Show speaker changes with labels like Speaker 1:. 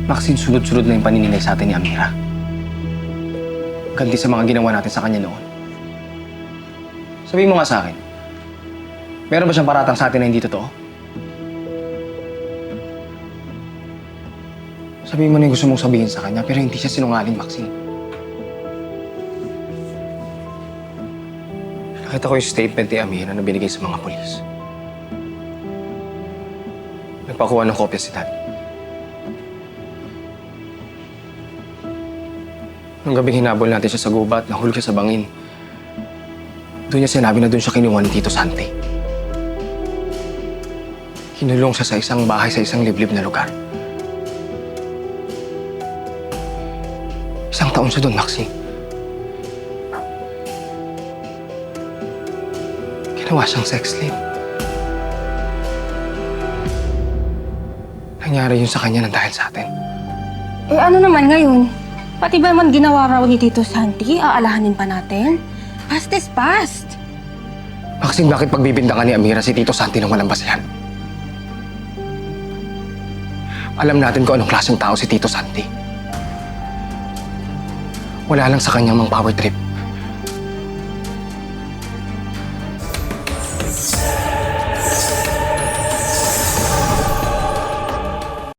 Speaker 1: Maxine, sunod-sunod na yung paniningay sa atin ni Amira. Ganti sa mga ginawa natin sa kanya noon. Sabihin mo nga sa akin, meron ba siyang paratang sa atin na hindi totoo? Sabihin mo na yung gusto mong sabihin sa kanya, pero hindi siya sinungaling, Maxine. Nakita ko yung statement ni Amira na binigay sa mga polis. Nagpakuha ng kopya si Daddy. Nung gabing hinabol natin siya sa gubat, nahulog siya sa bangin. Doon niya sinabi na doon siya kinuha ni Tito Santi. Kinulong siya sa isang bahay sa isang liblib na lugar. Isang taon siya doon, Maxine. Ginawa siyang sex slave. Nangyari yun sa kanya nang dahil sa atin.
Speaker 2: Eh ano naman ngayon? Pati ba naman ginawa raw ni Tito Santi? Aalahanin pa natin? Past is past.
Speaker 1: Maxine, bakit pagbibintangan ni Amira si Tito Santi nang walang basehan? Alam natin kung anong klaseng tao si Tito Santi. Wala lang sa kanya mang power trip.